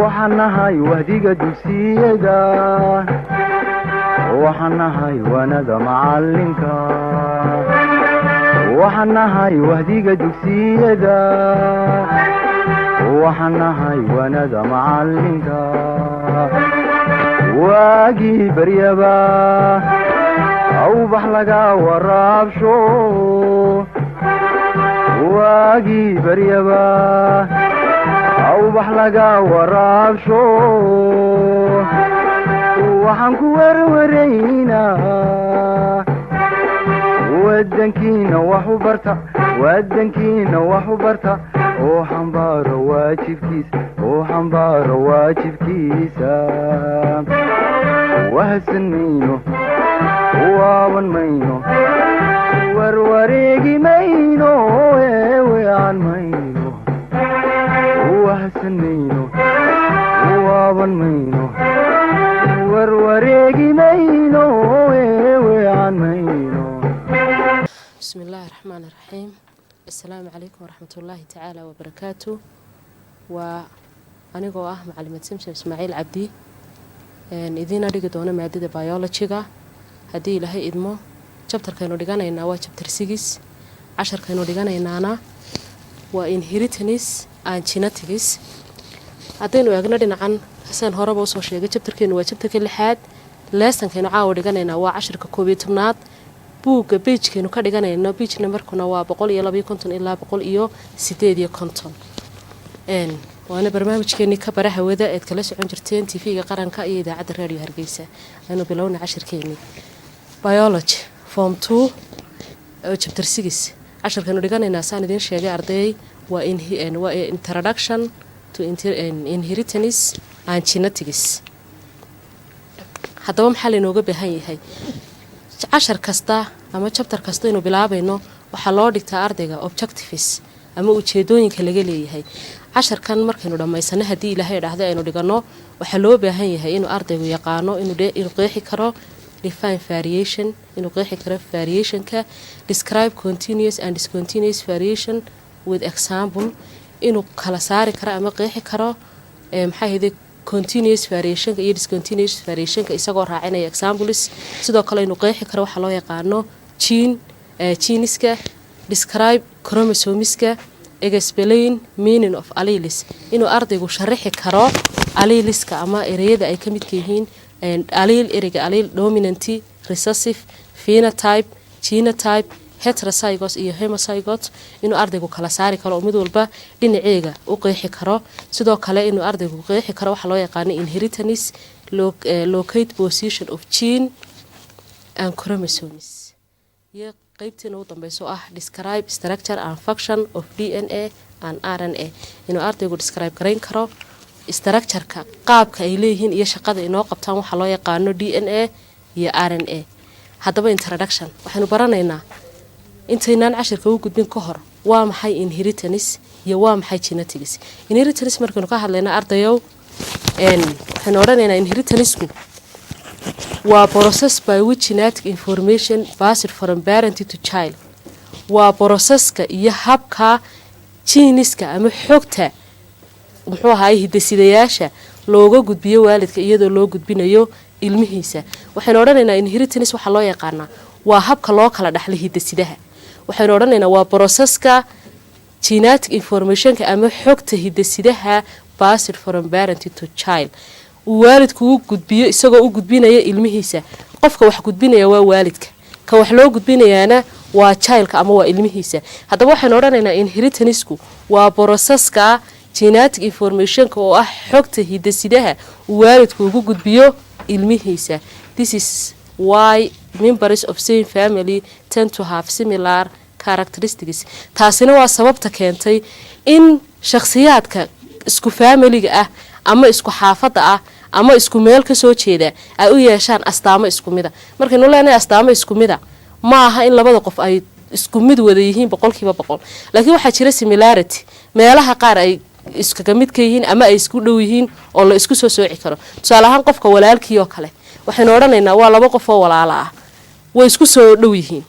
وحنهاي وهديك دوسيدا وحنهاي وانا معلمك وحنهاي وهديك دوسيدا وحنهاي وانا معلمك واجي بريبا او بحلقا ورابشو واجي بريبا او بحلقا ورابشو وحنكو ورورينا ودنكينا وحبرتا ودنكينا وحبرتا وحنبار واجب كيسا وهسنينو وابن مينو وروريقي مينو ويعن مينو وهسنينو وابن مينو وروريقي مينو ويعن مينو. بسم الله الرحمن الرحيم. السلام عليكم ورحمة الله تعالى وبركاته. وأنا قوة معلمة سمسم إسماعيل عبدي إذن أريد أن مادة بيولوجيا هدي لهي إدمو chapter كانوا دقانا إننا chapter 6 10 كانوا دقانا إننا inheritance and genetics هدينو يقندنا عن حسن هربا وصوشيغا chapter كانوا chapter كل حاد lesson كانوا عاو دقانا إننا 10 ككوبي تمنات buugga page-keenu ka dhiganayno page numberkuna waa 152 ilaa 158 waana barnaamijkeeni ka baraha wada ee kala socon jirteen TV-ga qaranka iyo idaacadda radio Hargeysa aynu bilowna casharkeeni biology form 2 chapter 6 casharkeenu dhiganayna saan idin sheegay arday waa introduction to inheritance and genetics haddaba maxaa laynooga baahan yahay cashar kasta ama chapter kasta inuu bilaabayno waxa loo dhigtaa ardayga objectives ama ujeedooyinka laga leeyahay casharkan markaynu dhamaysano hadii Ilaahay dhaahdo aynu dhigano waxa loo baahan yahay inuu ardaygu yaqaano inuu qeexi karo define variation inuu qeexi karo variationka describe continuous and discontinuous variation with example inuu kala saari karo ama qeexi karo maxay ahayd continuous variation iyo discontinuous variation isagoo raacinaya examples sidoo kale inuu qeexi karo waxa loo yaqaano geneska describe chromosomeska explain meaning of alleles inuu ardaygu sharaxi karo alleleska ama ereyada ay ka mid yihiin allele ereyga allele dominant recessive phenotype genotype heterozygous iyo homozygous inuu ardaygu kala saari karo mid walba dhinaceega u qeexi karo sidoo kale inuu ardaygu qeexi karo waxa loo yaqaan inheritance locate position of gene and chromosomes iyo qaybteena u dambayso ah describe structure and function of DNA and RNA inuu ardaygu describe gareyn karo structure-ka qaabka ay leeyihiin iyo shaqada inoo qabtaan waxa loo yaqaan DNA iyo RNA haddaba introduction waxaanu baranaynaa intaynaan casharka u gudbin ka hor waa maxay inheritance iyo waa maxay genetics inheritance markaynu ka hadlayna ardayow waxaanu odhanaynaa inheritance-ku waa process by which genetic information passed from parent to child waa processka iyo habka geneska ama xogta muxuu ahaay hidasidayaasha looga gudbiyo waalidka iyadoo loo gudbinayo ilmihiisa waxaanu odhanaynaa inheritance waxa loo yaqaanaa waa habka loo kala dhaxlo hidasidaha waxaanu odhanaynaa waa processka genetic informationka ama xogta hidasidaha passed from parent to child waalidku uu gudbiyo isagoo u gudbinaya ilmihiisa qofka wax gudbinaya waa waalidka ka wax loo gudbinayaana waa childka ama waa ilmihiisa haddaba waxaanu odhanaynaa inheritance-ku waa processka genetic informationka oo ah xogta hidasidaha waalidku ugu gudbiyo ilmihiisa this is why members of same family tend to have similar characteristics taasina waa sababta keentay in shakhsiyaadka isku familiga ah ama isku xaafada ah ama isku meel ka soo jeeda ay u yeeshaan astaamo isku mid ah markaynu leenahay astaamo isku mid ah ma aha in labada qof ay isku mid wada yihiin 100% laakiin waxa jira similarity meelaha qaar ay iskaga mid ka yihiin ama ay isku dhow yihiin oo la isku soo sooci karo tusaale ahaan qofka walaalkii oo kale waxaynu odhanaynaa waa laba qof oo walaalo ah way isku soo dhow yihiin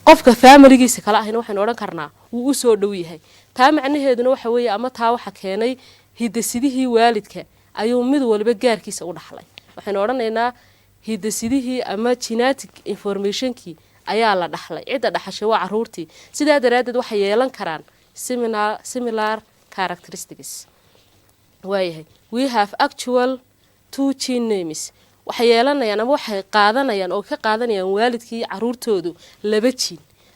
qofka familigiisa kala ahina waxaynu odhan karnaa wuu u soo dhow yahay taa macnaheeduna waxa weeye ama taa waxa keenay hiddasidihii waalidka ayuu mid walba gaarkiisa u dhaxlay waxaynu odhanaynaa hiddasidihii ama genetic informationkii ayaa la dhaxlay cidda dhaxashay waa caruurtii sidaa daraaddeed waxay yeelan karaan similar characteristics waayahay we have actual two gene names waxay yeelanayaan ama waxay qaadanayaan oo ka qaadanayaan waalidkii caruurtoodu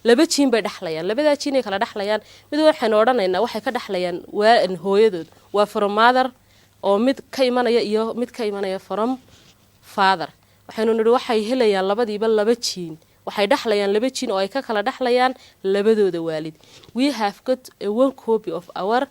laba jiin bay dhaxlayaan labadaa jiin ay kala dhaxlayaan mid waxaynu odhanaynaa waxay ka dhaxlayaan hooyadood waa from mother oo mid ka imanaya iyo mid ka imanaya from father waxaynu nidhi waxay helayaan labadiiba laba jiin waxay dhaxlayaan laba jiin oo ay ka kala dhaxlayaan labadooda waalid we have got a one copy of our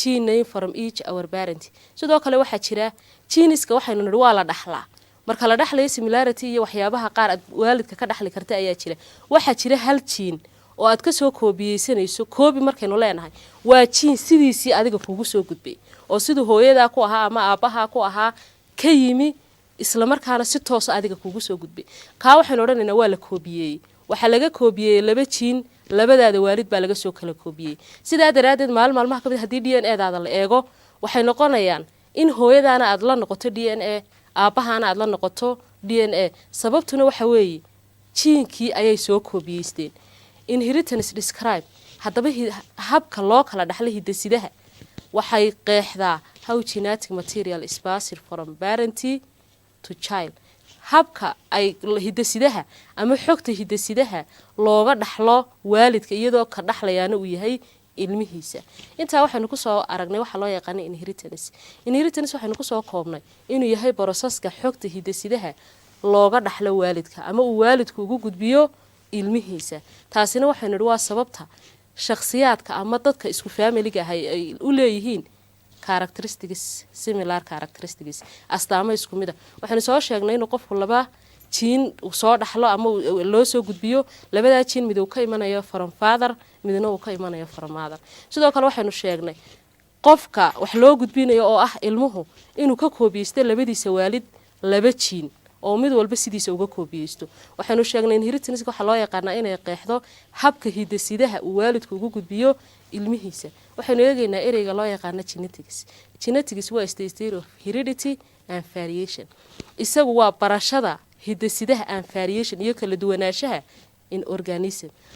gene name from each our parent sidoo kale waxaa jira geneska waxaynu nidhi waa la dhaxlaa marka la dhaxlayo similarity iyo waxyaabaha qaar aad waalidka ka dhaxli karta ayaa jira waxaa jira hal jiin oo aad ka soo koobiyeysanayso koobi markaynu leenahay waa jiin sidiisii adiga kugu soo gudbay oo siduu hooyadaa ku ahaa ama aabbahaa ku ahaa ka yimi isla markaana si toos adiga kugu soo gudbay kaa waxaynu odhanaynaa waa la koobiyeeyey waxaa laga koobiyeeyey laba jiin labadaada waalid baa laga soo kala koobiyey sidaa daraaddeed maalmaha ka mid haddii d n edaada la eego waxay noqonayaan in hooyadaana aad la noqoto d n a aabbahaana aad la noqoto d n a sababtuna waxa weeye jiinkii ayay soo koobiyeysteen inheritance describe haddaba habka loo kala dhaxlay hiddasidaha waxay qeexdaa how genetic material is passed from parent to child habka ay hiddasidaha ama xogta hiddasidaha looga dhaxlo waalidka iyadoo ka dhaxlayaana uu yahay ilmihiisa intaa waxaynu kusoo aragnay waxaa loo yaqaanay inheritance waxaynu kusoo koobnay inuu yahay boroseska xogta hiddasidaha looga dhaxlo waalidka ama uu waalidku ugu gudbiyo ilmihiisa taasina waxaynu nidhi waa sababta shakhsiyaadka ama dadka isku faamiliga ahay ay u leeyihiin similar characteristics astaamo isku mid ah waxaynu soo sheegnay inuu qofku laba jiin soo dhaxlo ama loo soo gudbiyo labadaa jiin mid uu ka imanayo from father midna uu ka imanayo from mother sidoo kale waxaynu sheegnay qofka wax loo gudbinayo oo ah ilmuhu inuu ka koobiyeysto labadiisa waalid laba jiin oo mid walba sidiisa uga koobiyeysto waxaynu sheegnay inheritance waxa loo yaqaanaa inay qeexdo habka hiddasidaha uu waalidku ugu gudbiyo ilmihiisa waxaynu eegaynaa ereyga loo yaqaano genetics waa state of heredity and variation isagu waa barashada hiddasidaha and variation iyo kala duwanaanshaha in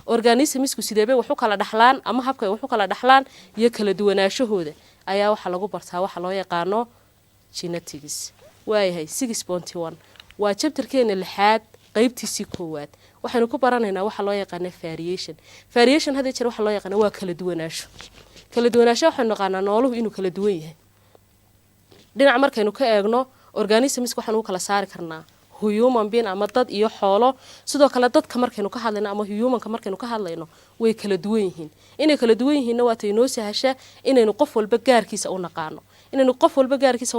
organismisku sideebay wax u kala dhaxlaan ama habka wax u kala dhaxlaan iyo kala duwanaanshahooda ayaa waxa lagu bartaa waxa loo yaqaano genetics waayahay 6.1 waa chapterkeena 6 qaybtiisii koowaad waxaynu ku baranaynaa waxa loo yaqaan variation hadii jeer waxa loo yaqaan waa kala duwanaansho waxaynu naqaanaa nooluhu inuu kala duwan yahay dhinac markaynu ka eegno organisms waxaanu kala saari karnaa human being ama dad iyo xoolo sidoo kale dadka markaynu ka hadlayno ama humanka markaynu ka hadlayno way kala duwan yihiin inay kala duwan yihiinna waa tay noo sahasha inaynu qof walba gaarkiisa u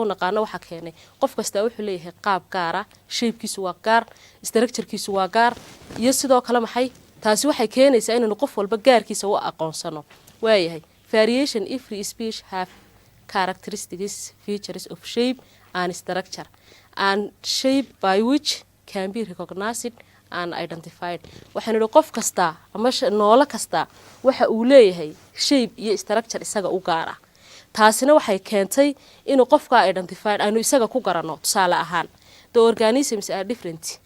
naqaano waxa keenay qof kasta wuxuu leeyahay qaab gaar ah shapekiisu waa gaar structurekiisu waa gaar iyo sidoo kale maxay taasi waxay keenaysaa inaynu qof walba gaarkiisa u aqoonsano waayahay variation every species have characteristics features of shape and structure and shape by which can be recognized and identified waxaanu nidhi qof kasta ama noolo kasta waxa uu leeyahay shape iyo structure isaga u gaar ah taasina waxay keentay inuu qofka identified aanu isaga ku garanno tusaale ahaan the organisms are different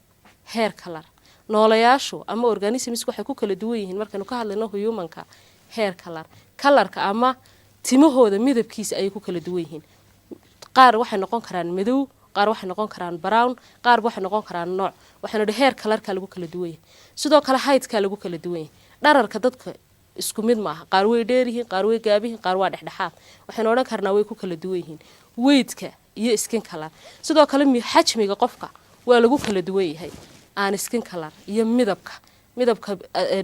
hair color noolayaashu ama organisms waxay ku kala duwan yihiin markaynu ka hadlayno humanka hair colorka ama timahooda midabkiisa ayay ku kala duwan yihiin qaar waxay noqon karaan madow qaar waxay noqon karaan brown qaar waxay noqon karaan nooc waxaanu nidhi hair colorka lagu kala duwan yahay sidoo kale heightka lagu kala duwan yahay dhararka dadka isku mid maaha qaar way dheer yihiin qaar way gaab yihiin qaar waa dhexdhexaad waxaynu odhan karnaa way ku kala duwan yihiin weydka iyo skin color sidoo kale xajmiga qofka waa lagu kala duwan yahay aan skin color iyo midabka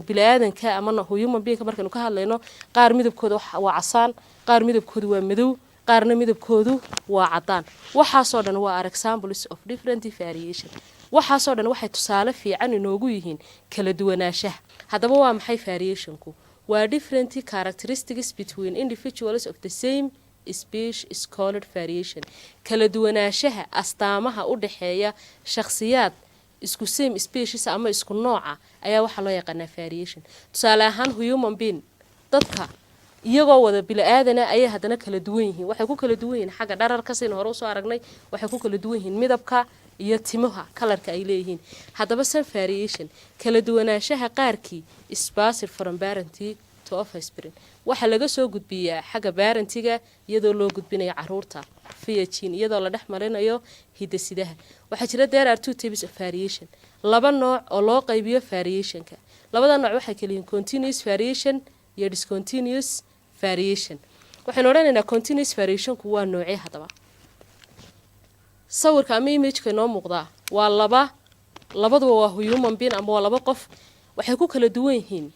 bini'aadanka ama human being markaynu ka hadlayno qaar midabkooda waa casaan qaar midabkoodu waa madow qaarna midabkoodu waa cadaan waxaasoo dhan waa examples of different variation waxaasoo dhan waxay tusaale fiican inoogu yihiin kala duwanaanshaha haddaba waa maxay variationku waa different characteristics between individuals of the same species is called variation kala duwanaanshaha astaamaha u dhaxeeya shakhsiyaad isku same species ama isku nooca ayaa waxa loo yaqaanaa variation tusaale ahaan human being dadka iyagoo wada bila'aadana ayay haddana kala duwan yihiin. Waxay ku kala duwan yihiin xagga dhararka sidaan hore usoo aragnay, waxay ku kala duwan yihiin midabka iyo timaha kalarka ay leeyihiin. Haddaba some variation kala duwanaanshaha qaarkii is passed from parenty to offspring. Waxa laga soo gudbiyaa xagga parentiga iyadoo loo gudbinayo caruurta via gene iyadoo la dhex marinayo hidde-sidaha. Waxaa jira there are two types of variation, laba nooc oo loo qaybiyo variationka. Labada nooc waxay kala yihiin continuous variation iyo discontinuous variation. Waxaynu odhanaynaa continuous variationku waa noocee haddaba. Sawirka ama image-ka inoo muuqda waa labaduba waa human being ama waa laba qof. Waxay ku kala duwan yihiin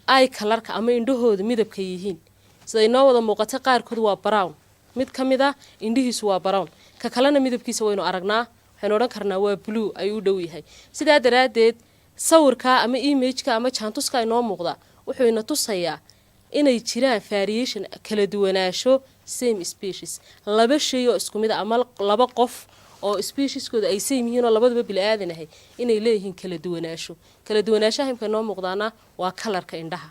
ay kalarka ama indhahooda midabka yihiin. Sida inoo wada muuqata qaarkood waa brown, mid ka mid ah indhihiisu waa brown, ka kalena midabkiisa waynu aragnaa, waxaynu odhan karnaa waa blue ayuu u dhow yahay. Sidaa daraadeed sawirka ama image-ka ama jaantuska inoo muuqda wuxuu ina tusayaa inay jiraan variation kala duwanaansho same species, laba shay oo isku mid ah ama laba qof oo specieskooda ay same yihiin oo labaduba bilaadan ahay inay leeyihiin kala duwanaansho. Kala duwanaanshaha imka inoo muuqdaana waa kalarka indhaha.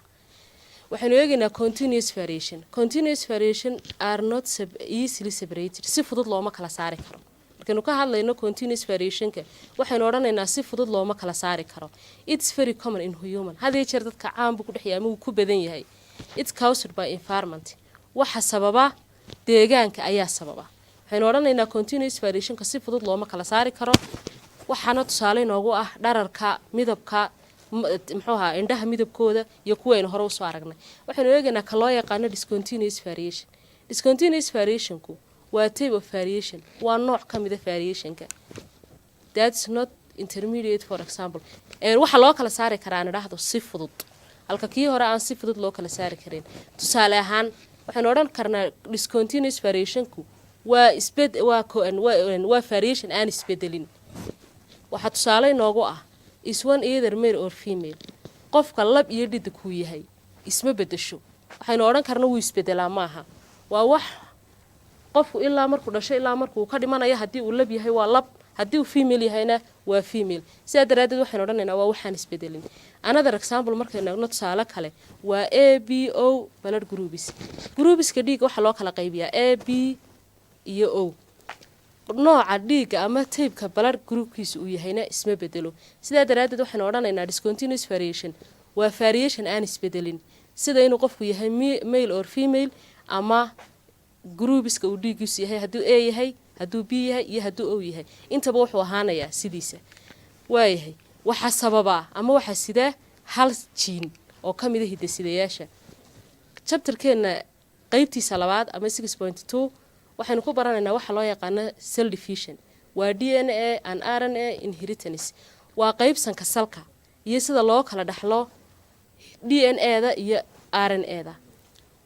Waxaynu eegaynaa continuous variation. Continuous variation are not easily separated. Si fudud looma kala saari karo. Markaynu ka hadlayno continuous variationka waxaynu odhanaynaa si fudud looma kala saari karo. It's very common in human. Hadii jeer dadka caan buu ku dhex yahay ama uu ku badan yahay. It's caused by environment. Waxa sababa deegaanka ayaa sababa. Waxaynu odhanaynaa continuous variationka si fudud looma kala saari karo. Waxaana tusaale inoogu ah dhararka, midabka, indhaha midabkooda iyo kuwa aynu hore u soo aragnay. Waxaynu eegaynaa ka loo yaqaan discontinuous variation. Discontinuous variationku waa type of variation, waa nooc ka mid ah variationka. That's not intermediate for example. Waxa loo kala saari karaa aan idhaahdo si fudud. Halka kii hore aan si fudud loo kala saari karin. Tusaale ahaan waxaynu odhan karnaa discontinuous variationku waa variation aan isbedelin. Waxa tusaale inoogu ah is one either male or female. Qofka lab iyo dhedig ku yahay isma bedesho. Waxaynu odhan karnaa wuu isbedelaa maaha. Waa wax qofku ilaa markuu dhashay ilaa markuu ka dhimanayo hadii uu lab yahay waa lab, hadii uu female yahayna waa female. Sidaa daraadeed waxaynu odhanaynaa waa waxaan isbedelin. Another example markaynu eegno tusaale kale waa ABO blood groups. Groupska dhiigga waxa loo kala qaybiyaa A, B iyo O. Nooca dhiigga ama type-ka blood groupkiisa uu yahayna isma bedelo. Sidaa daraadeed waxaynu odhanaynaa discontinuous variation waa variation aan isbedelin. Sida inuu qofku yahay male or female ama groupiska uu dhiiggiisu yahay hadduu A yahay, hadduu B yahay iyo hadduu O yahay. Intaba wuxuu ahaanayaa sidiisa. Waayahay waxa sababa ama waxa sida hal gene oo ka mid ah hidde-sidayaasha. Chapterkeena qaybtiisa labaad ama 6.2 waxaynu ku baranaynaa waxa loo yaqaan cell division. Waa DNA and RNA inheritance. Waa qaybsanka salka iyo sida loo kala dhaxlo DNA-da iyo RNA-da.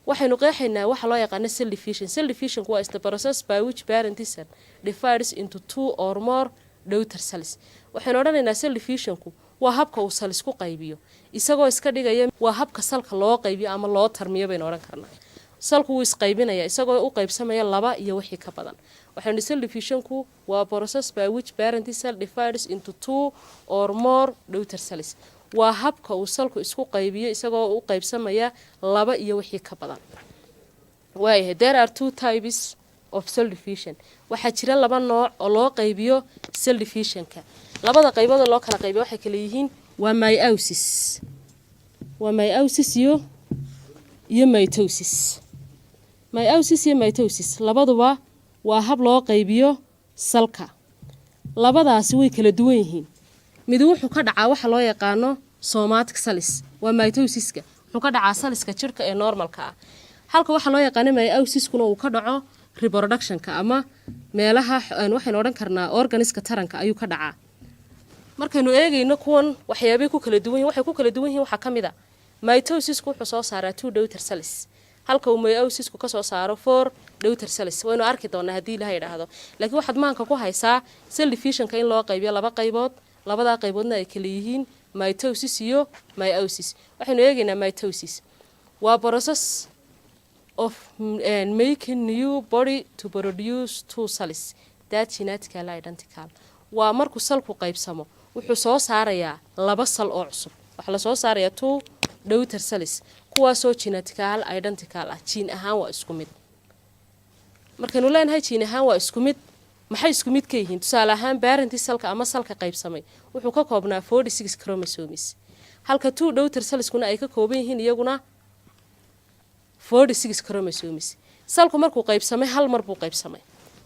Waxaynu qeexaynaa waxa loo yaqaan cell division. Cell division waa the process by which parent cell divides into two or more daughter cells. Waxaynu odhanaynaa cell divisionku waa habka uu cell isku qaybiyo isagoo iska dhigaya waa habka salka loo qaybiyo ama loo tarmiyo baynu odhan karnaa. Salku wuu isqaybinaya isagoo u qaybsamaya laba iyo wixii ka badan. Waxaynu cell divisionku waa process by which parent cell divides into two or more daughter cells. Waa habka uu salku isku qaybiyo isagoo u qaybsamaya laba iyo wixii ka badan. Waayahay there are two types of cell division. Waxaa jira laba nooc oo loo qaybiyo cell divisionka. Labada qaybood loo kala qaybiyo waxay kala yihiin waa meiosis. Waa meiosis iyo mitosis. Meiosis iyo mitosis labaduba waa hab loo qaybiyo salka. Labadaasi way kala duwan yihiin. Mid wuxuu ka dhacaa waxa loo yaqaano somatic cells. Waa mitosiska. Wuxuu ka dhacaa cellska jirka ee normalka ah. Halka waxa loo yaqaan meiosis-kuna uu ka dhaco reproduction-ka ama meelaha waxaynu odhan karnaa organiska taranka ayuu ka dhacaa. Markaynu eegayno kuwan waxyaabay ku kala duwan yihiin waxay ku kala duwan yihiin waxa kamid ah mitosisku wuxuu soo saaraa 2 daughter cells. Halka uu meiosis-ku ka soo saaro 4 daughter cells. Waynu arki doonaa hadii la yiraahdo. Laakiin waxaad maanka ku haysaa cell division-ka in loo qaybiyo laba qaybood. Labada qayboodna ay kala yihiin mitosis iyo meiosis. Waxaynu eegaynaa mitosis. Waa process of making new body to produce two cells that genetically identical. Waa markuu salku qaybsamo wuxuu soo saarayaa laba sal oo cusub. Waxa la soo saarayaa 2 daughter cells kuwaasoo genetical identical ah jiin ahaan waa isku mid markaynu leenahay jiin ahaan waa isku mid maxay isku mid ka yihiin tusaale ahaan parental cellka ama salka qaybsamay wuxuu ka koobnaa 46 chromosomes halka two daughter cellskuna ay ka kooban yihiin iyaguna 46 chromosomes salku markuu qaybsamay hal mar buu qaybsamay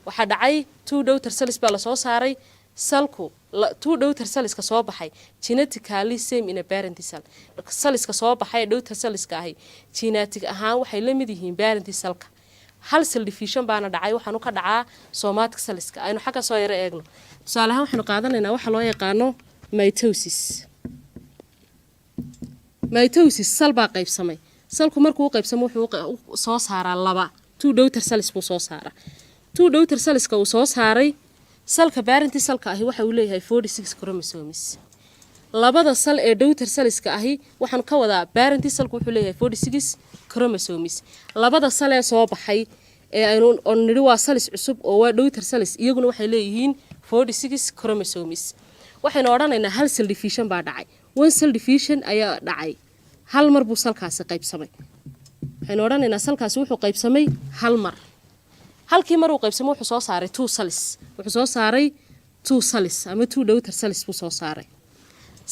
waxa dhacay two daughter cells baa la soo saaray salku two daughter cells ka soo baxay genetically same in a parental cell cells ka soo baxay daughter cells ka ahi genetic ahaan waxay la mid yihiin parental cellka hal cell division baana dhacay waxaanu ka dhacaa somatic cells ka aynu xagga soo yara eegno tusaale ahaan waxaanu qaadanaynaa waxa loo yaqaano mitosis sal baa qaybsamay salku markuu qaybsamo wuxuu soo saaraa laba two daughter cells buu soo saaraa two daughter cells ka uu soo saaray salka parental cellka ahi waxa uu leeyahay 46 chromosomes labada sal ee daughter cells ka ahi waxaan ka wadaa parental cellku wuxuu leeyahay 46 chromosomes labada sal ee soo baxay ee aynu nidhi waa cells cusub oo waa daughter cells iyaguna waxay leeyihiin 46 chromosomes waxaynu odhanaynaa hal cell division baa dhacay one cell division ayaa dhacay hal mar buu salkaasi qaybsamay waxaynu odhanaynaa salkaasi wuxuu qaybsamay hal mar halkii mar uu qaybsamay wuxuu soo saaray two cells ama two daughter cells buu soo saaray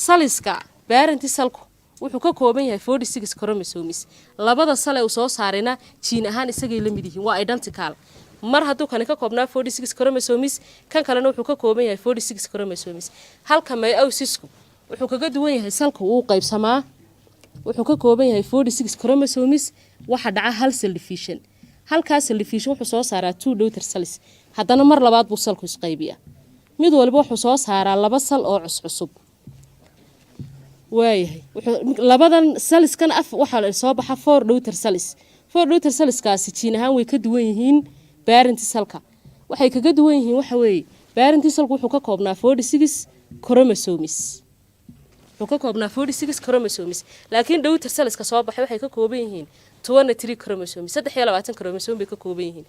cellska parental cellku wuxuu ka kooban yahay 46 chromosomes labada sal ee uu soo saarayna jiin ahaan isagay la mid yihiin waa identical mar hadduu kan ka koobnaa 46 chromosomes kan kalena wuxuu ka kooban yahay 46 chromosomes halka meiosisku wuxuu kaga duwan yahay salka uu qaybsamaa wuxuu ka kooban yahay 46 chromosomes waxa dhaca hal cell division halkaas cell division wuxuu soo saaraa two daughter cells haddana mar labaad buu salku isqaybiyaa mid walba wuxuu soo saaraa laba sal oo cusub waayahay labadan cellskan waxa soo baxa four daughter cells kaasi jiin ahaan way ka duwan yihiin parental cellka waxay kaga duwan yihiin waxa weeye parental cellku wuxuu ka koobnaa 46 chromosomes laakiin daughter cellska soo baxay waxay ka kooban yihiin 23 chromosomes 23 chromosome bay ka kooban yihiin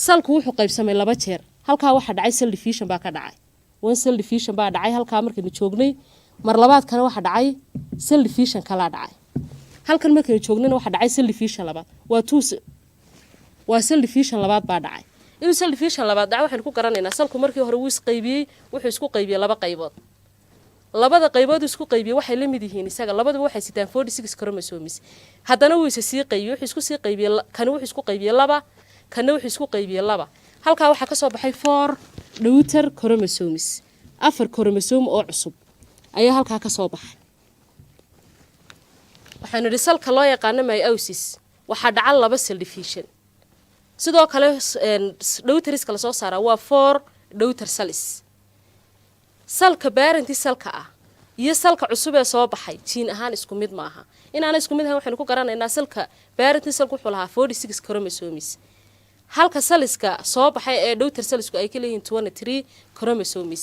salku wuxuu qaybsamay laba jeer halka waxa dhacay cell division baa ka dhacay one cell division baa dhacay halka markaynu joognay mar labaad kana waxa dhacay cell division kala dhacay halkan markaynu joognayna waxa dhacay cell division labaad waa cell division labaad baa dhacay inuu cell division labaad dhacay waxaan ku garanaynaa salku markii hore uu isqaybiyay wuxuu isku qaybiyay laba qaybood labada qaybood isku qaybiyay waxay la mid yihiin isaga labadaba waxay sitaan 46 chromosomes haddana uu isa sii qaybiyay wuxuu isku sii qaybiyay kan wuxuu isku qaybiyay laba kana wuxuu isku qaybiyay laba halka waxa ka soo baxay 4 daughter chromosomes afar chromosome oo cusub ayaa halka ka soo baxay waxaanu risalka loo yaqaan meiosis waxa dhaca laba cell division sidoo kale daughter kala soo saara waa 4 daughter cells salka parental cellka ah iyo salka cusub ee soo baxay jiin ahaan isku mid ma aha inaana isku mid ahaan waxaanu ku garanaynaa salka parental cellku wuxuu lahaa 46 chromosomes halka cellska soo baxay ee daughter cellsku ay ka leeyihiin 23 chromosomes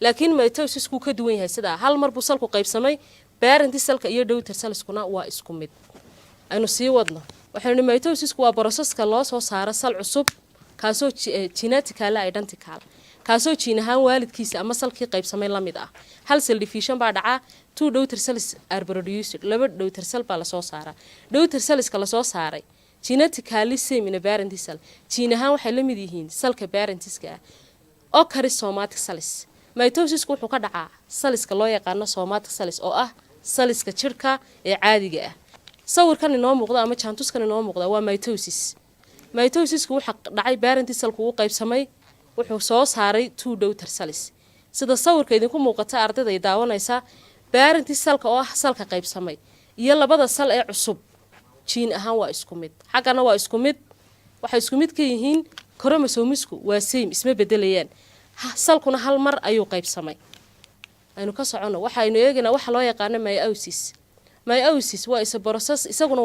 laakiin mitosisku ka duwan yahay sida hal mar buu salku qaybsamay parental cellka iyo daughter cellskuna waa isku mid aynu sii wadno waxaanu mitosisku waa processka loo soo saaro sal cusub kaasoo genetically identical kaasoo jiin ahaan waalidkiisa ama salkii qaybsamay la mid ah hal cell division baa dhaca two daughter cells are produced laba daughter cell baa la soo saaraa daughter cells ka la soo saaray genetically same in a parental cell jiin ahaan waxay la mid yihiin salka parentiska oo kari somatic cells mitosisku wuxuu ka dhacaa cellska loo yaqaan somatic cells oo ah cellska jirka ee caadiga ah sawirkan inoo muuqda ama jaantuskan inoo muuqda waa mitosisku waxa dhacay parental cellku uu qaybsamay wuxuu soo saaray two daughter cells sida sawirka idinku muuqata ardayda ay daawanaysa parental cellka oo ah salka qaybsamay iyo labada sal ee cusub jiin ahaan waa isku mid xaqana waa isku mid waxay isku mid ka yihiin chromosomesku waa same isma bedelayaan salkuna hal mar ayuu qaybsamay aynu ka socono waxaynu eegaynaa waxa loo yaqaan meiosis waa isa process isaguna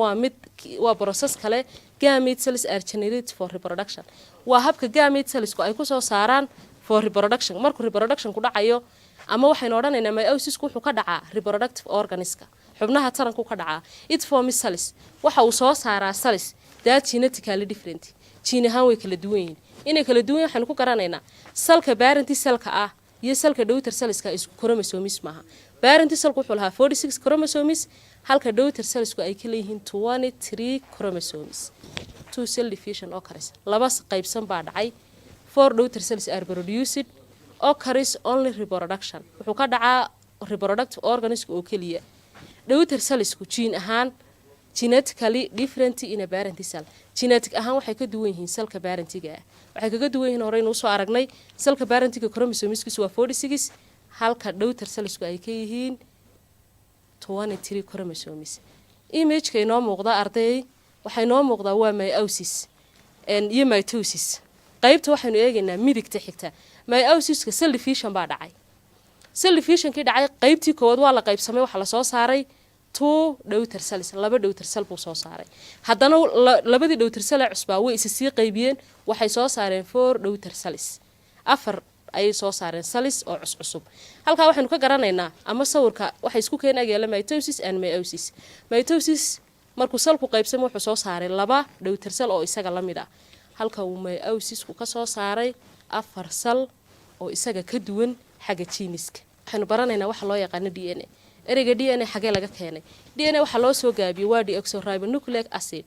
waa process kale gamete cells are generated for reproduction waa habka gamete cellsku ay ku soo saaraan for reproduction markuu reproduction ku dhacayo ama waxaynu odhanaynaa meiosisku wuxuu ka dhacaa reproductive organska xubnaha taranku ka dhacaa it forms cells waxa uu soo saaraa cells that genetically different jiin ahaan way kala duwan yihiin inay kala duwan waxaanu ku garanaynaa salka parental cellka ah iyo salka daughter cellska isku chromosomes maaha parent cellku wuxuu lahaa 46 chromosomes halka daughter cellsku ay ka leeyihiin 23 chromosomes. Two cell division occurs laba qaybsan baa dhacay. 4 daughter cells are produced occurs only reproduction wuxuu ka dhacaa reproductive organism oo kaliya. Daughter cellsku gene ahaan genetically different in a parent cell. Genetic ahaan waxay ka duwan yihiin cellka parentiga waxay kaga duwan yihiin hore inuu soo aragnay cellka parentiga chromosomeskiisu waa 46 halka daughter cellsku ay ka yihiin 23 chromosomes. Image-ka inoo muuqda arday waxay noo muuqdaa waa meiosis iyo mitosis. qaybta waxaynu eegaynaa midigta xigta. Meiosis-ka cell division baa dhacay. Cell division-kii dhacay qaybtii koowaad waa la qaybsamay waxa la soo saaray 2 daughter cells laba daughter cell buu soo saaray. haddana labadii daughter cell ee cusbaa way is sii qaybiyeen waxay soo saareen 4 daughter cells. afar ayay soo saareen cells oo cusub. halka waxaynu ka garanaynaa ama sawirka waxay isku keenayaan mitosis and meiosis. Mitosis markuu cellku qaybsamo wuxuu soo saaray laba daughter cell oo isaga la mid ah. halka uu meiosis-ku ka soo saaray afar cell oo isaga ka duwan xagga geneska. waxaynu baranaynaa waxa loo yaqaan DNA. ereyga DNA xagee laga keenay? DNA waxa loo soo gaabiyay waa deoxyribonucleic acid.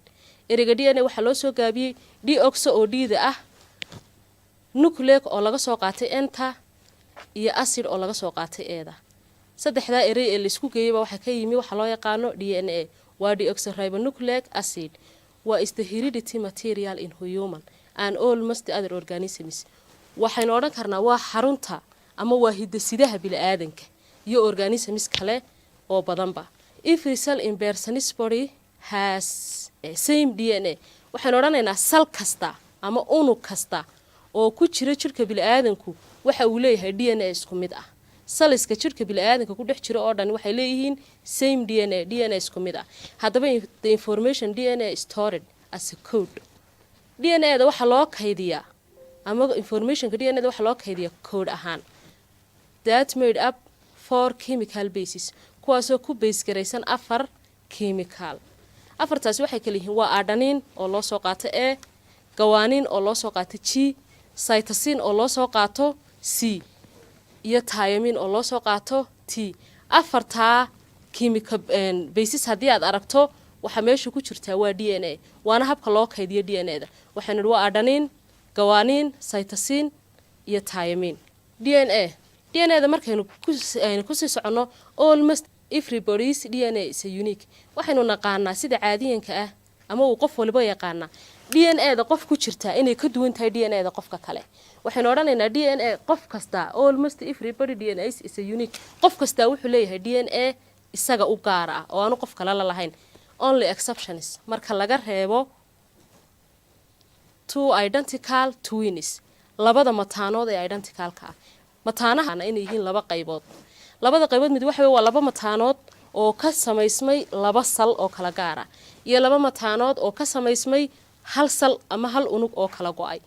ereyga DNA waxa loo soo gaabiyay deoxo oo diida ah, nucleic oo laga soo qaatay enta iyo acid oo laga soo qaatay eeda. saddexda erey ee la isku geeyay waxa ka yimi waxa loo yaqaano DNA. waa deoxyribonucleic acid is the hereditary material in human and all most other organisms. waxaynu odhan karnaa waa xarunta ama waa hidasidaha bini'aadanka iyo organisms kale oo badanba. Every cell in person's body has same DNA. waxaynu odhanaynaa cell kasta ama unug kasta oo ku jira jirka bini'aadanku waxa uu leeyahay DNA isku mid ah. Cells-ka jirka bini'aadanka ku dhex jira oo dhan waxay leeyihiin same DNA isku mid ah. haddaba the information DNA is stored as a code. DNA-da waxa loo kaydiyaa ama informationka DNA-da waxa loo kaydiyaa code ahaan. That made up 4 chemical bases kuwaasoo ku base garaysan 4 chemical. afartaasi waxay kala yihiin waa adenine oo loo soo qaato A, guanine oo loo soo qaato G, cytosine oo loo soo qaato C iyo thymine oo loo soo qaato T. afartaa chemical bases haddii aad aragto waxa meesha ku jirtaa waa DNA waana habka loo kaydiyo DNA-da. waxaynu waa adenine, guanine, cytosine iyo thymine. DNA-da markaynu ku sii socono almost everybody's DNA is unique. waxaynu naqaanaa sida caadiyanka ah ama uu qof waliba yaqaana DNA-da qof ku jirta inay ka duwan tahay DNA-da qofka kale. waxaynu odhanaynaa DNA qof kasta almost everybody DNA is unique. qof kasta wuxuu leeyahay DNA isaga u gaar ah oo aanu qof kale la lahayn. Only exceptions marka laga reebo 2 identical twins labada mataanood ee identicalka ah. mataanaha inay yihiin laba qaybood. labada qaybood mid waxa waa laba mataanood oo ka samaysmay laba sal oo kala gaar ah iyo laba mataanood oo ka samaysmay hal sal ama hal unug oo kala go'ay.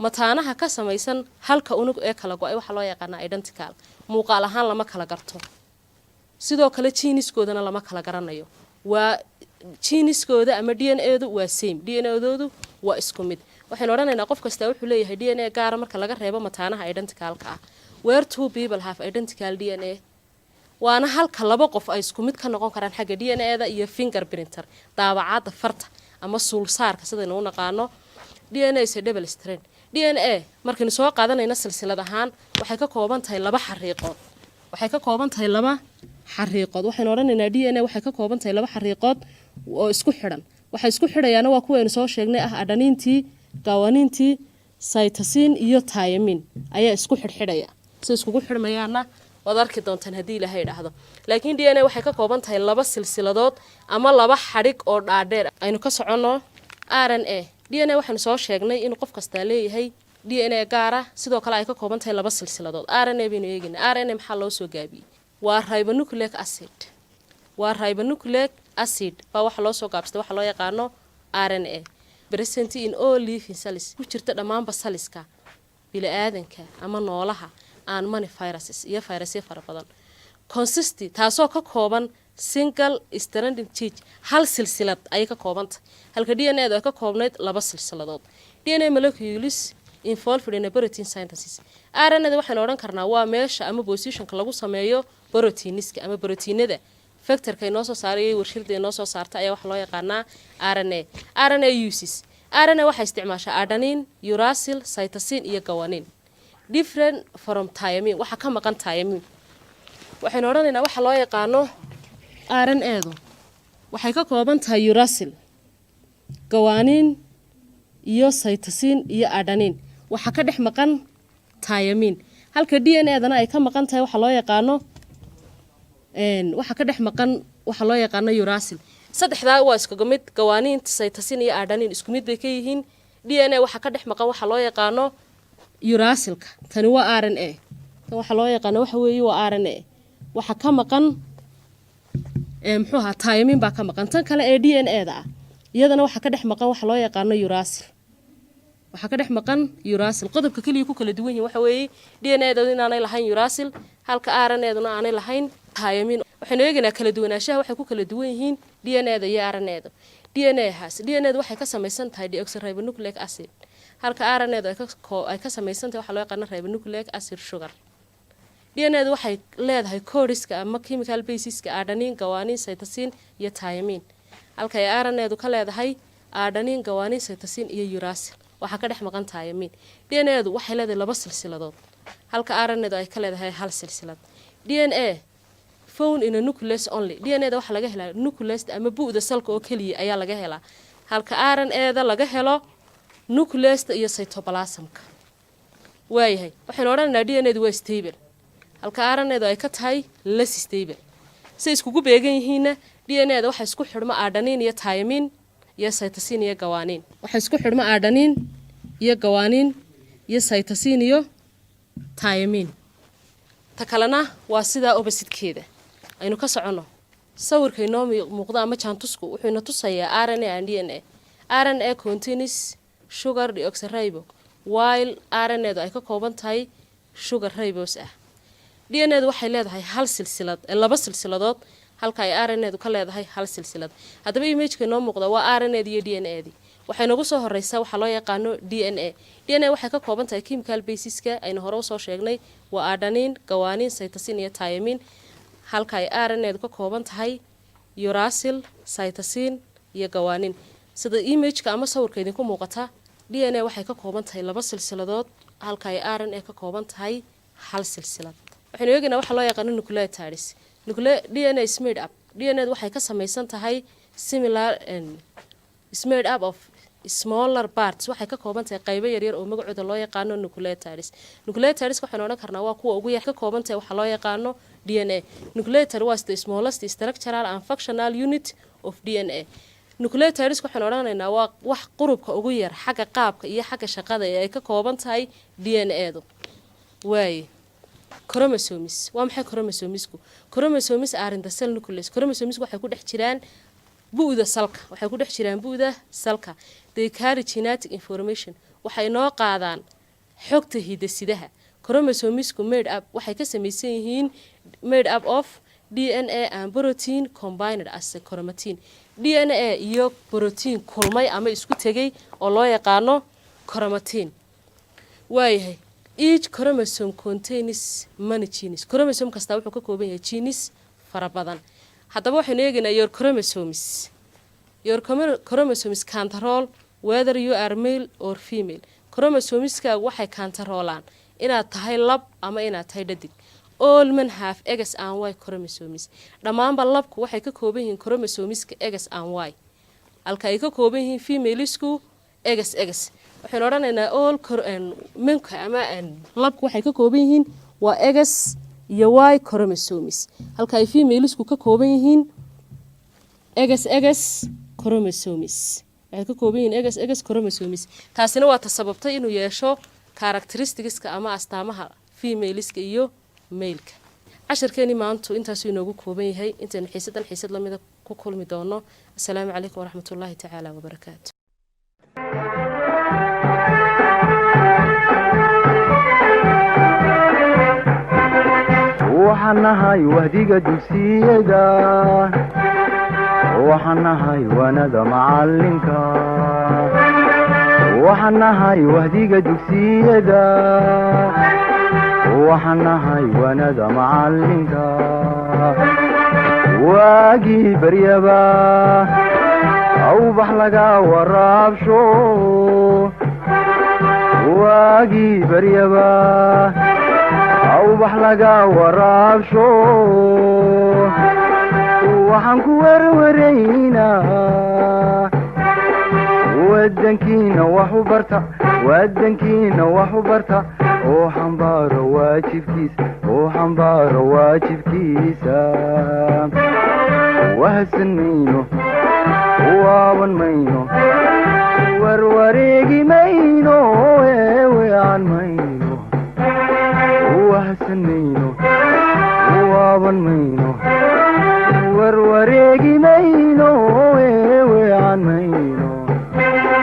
mataanaha ka samaysan halka unug ee kala go'ay waxa loo yaqaan identical. muuqaal ahaan lama kala garto. sidoo kale geneskoodana lama kala garanayo. waa geneskooda ama DNA-du waa same. DNA-doodu waa isku mid. waxaynu odhanaynaa qof kasta wuxuu leeyahay DNA gaar marka laga reebo mataanaha identicalka ah. Where 2 people have identical DNA waana halka laba qof ay isku mid ka noqon karaan xagga DNA-da iyo fingerprinter daabacada farta ama suulsaarka sidaynu u naqaano. DNA is a double strand. DNA markaynu soo qaadanayna silsilad ahaan waxay ka kooban tahay laba xariiqood. waxaynu odhanaynaa DNA waxay ka kooban tahay laba xariiqood oo isku xidhan. waxay isku xidhayaana waa kuwaynu soo sheegnay ah adenintii, guanintii, cytosine iyo thymine ayaa isku xidhxidhaya. si iskugu xidhmayaana waad arki doontaan haddii Ilaahay yiraahdo. laakiin DNA waxay ka kooban tahay laba silsiladood ama laba xadhig oo dhaadheer. aynu ka socono RNA. DNA waxaanu soo sheegnay in qof kasta leeyahay DNA gaar ah sidoo kale ay ka kooban tahay laba silsiladood. RNA baynu eegaynaa. RNA maxaa loo soo gaabiyay? waa ribonucleic acid. baa waxa loo soo gaabsaday waxa loo yaqaano RNA. present in all living cells ku jirta dhammaanba cells-ka bini'aadanka ama noolaha aan many viruses iyo virusyo fara badan. consist taasoo ka kooban single stranded chain hal silsilad ay ka koobanta. halka DNA-da ay ka koobnayd laba silsiladood. DNA molecules involved in protein synthesis. RNA-da waxaan odhan karnaa waa meesha ama positionka lagu sameeyo بروتينسك أما بروتين ده فاكتور كي نوصل صاري ورشيد نوصل صارت أي واحد لا يقارنا RNA RNA uses RNA واحد استعماشه أدنين يوراسيل سيتوسين إيه قوانين different from thiamine waxa ka maqan thiamine waxaan oranaynaa waxa loo yaqaano RNA du waxay ka kooban tahay uracil gawaaniin iyo cytosine iyo adenine waxa ka dhex maqan thiamine halka DNA dana ay ka maqan tahay waxa loo yaqaano waxa ka dhex maqan waxa loo yaqaano uracil saddexdaa waa isku mid gawaaniin cytosine iyo adenine isku mid bay ka yihiin DNA waxa ka dhex maqan waxa loo yaqaano uracilka tani waa RNA tan waxa loo yaqaan waxa weeye waa RNA waxa ka maqan muxuu ahaa thiamine baa ka maqan tan kale ee DNA da iyadana waxa ka dhex maqan waxa loo yaqaan uracil waxa ka dhex maqan uracil qodobka kaliya ku kala duwan yihiin waxa weeye DNA da inaanay lahayn uracil halka RNA duna aanay lahayn thiamine waxaynu eegaynaa kala duwanaanshaha waxay ku kala duwan yihiin DNA da iyo RNA da DNA da waxay ka samaysan tahay deoxyribonucleic acid halka RNA ay ka samaysantahay waxa loo yaqaan ribonucleic acid sugar DNA waxay leedahay codiska ama chemical basiska adenine gawaaniin cytosine iyo thiamine halka ay RNA ka leedahay adenine gawaaniin cytosine iyo uracil waxa ka dhex maqan thiamine DNA waxay leedahay laba silsiladood halka RNA ay ka leedahay hal silsilad DNA found in a nucleus only DNA waxa laga helaa nucleus ama bu'da salka oo kaliya ayaa laga helaa halka RNA laga helo nucleus iyo cytoplasmka waayahay waxaan oranaynaa DNA waa stable halka RNA ay ka tahay less stable si iskugu beegan yihiin DNA waxa isku xidhma adenine iyo thiamine iyo cytosine iyo gawaaniin waxa isku xidhma adenine iyo gawaaniin iyo cytosine iyo thiamine ta kalena waa sida opposite-keeda aynu ka socono sawirka inoo muuqda ama jaantusku wuxuu ina tusayaa RNA and DNA RNA contains sugar deoxyribo while RNA ay ka kooban tahay sugar ribose ah DNA waxay leedahay hal silsilad laba silsiladood halka ay RNA ka leedahay hal silsilad hadaba image-ka noo muuqda waa RNA iyo DNA waxay nagu soo horeysaa waxa loo yaqaano DNA waxay ka kooban tahay chemical basiska aynu hore u soo sheegnay waa adenine gawaaniin cytosine iyo thiamine halka ay RNA ka kooban tahay uracil cytosine iyo gawaaniin sida image-ka ama sawirka idinku muuqata DNA waxay ka kooban tahay laba silsiladood halka ay RNA ka kooban tahay hal silsilad waxaynu eegaynaa waxa loo yaqaan nucleotides DNA is made up DNA waxay ka samaysan tahay similar and is made up of smaller parts waxay ka kooban tahay qaybo yar yar oo magacooda loo yaqaano nucleotides waxaan oran karnaa waa kuwa ugu yar ka kooban tahay waxa loo yaqaano DNA nucleotide was the smallest structural and functional unit of DNA nucleotides waxaan oranaynaa waa wax qurubka ugu yar xagga qaabka iyo xagga shaqada ee ay ka kooban tahay DNA-du way chromosomes waa maxay chromosomes are in the cell nucleus chromosomes waxay ku dhex jiraan bu'da salka they carry genetic information waxay noo qaadaan xogta hidasidaha chromosomes made up waxay ka samaysan yihiin made up of DNA and protein combined as a chromatin DNA iyo protein kulmay ama isku tagay oo loo yaqaano chromatin waayahay each chromosome contains many genes chromosome kasta wuxuu ka kooban yahay genes fara badan haddaba waxaynu eegaynaa your chromosomes control whether you are male or female chromosomeska waxay controlaan inaad tahay lab ama inaad tahay dhadig all men have X and Y chromosomes dhamaanba labku waxay ka kooban yihiin chromosomeska X and Y halka ay ka kooban yihiin femalesku X waxaan oranaynaa all menka ama labku waxay ka kooban yihiin waa X iyo Y chromosomes halka ay femalesku ka kooban yihiin X chromosomes waxay ka kooban yihiin X chromosomes taasina waa sababtay inuu yeesho characteristicska ama astaamaha femaleska iyo male-ka casharkeeni maanta intaas inoogu kooban yahay intaan xiisad lamida ku kulmi doono assalaamu calaykum waraxmatullaahi tacaala wabarakaatu waxaan nahay wahdiga dugsiyada waxaan nahay wanada macalinka waxaan nahay wahdiga dugsiyada waxaan nahay wanada macalinka waagii baryaba awbax laga waraabsho waagii baryaba awbax laga waraabsho waxaan ku warwaraynaa wadankiina wax u barta wadankiina wax u barta oo xambaaro waajibkiisa wahsan mayno waaban mayno warwareegi mayno weewean mayno wahsan mayno waaban mayno warwareegi mayno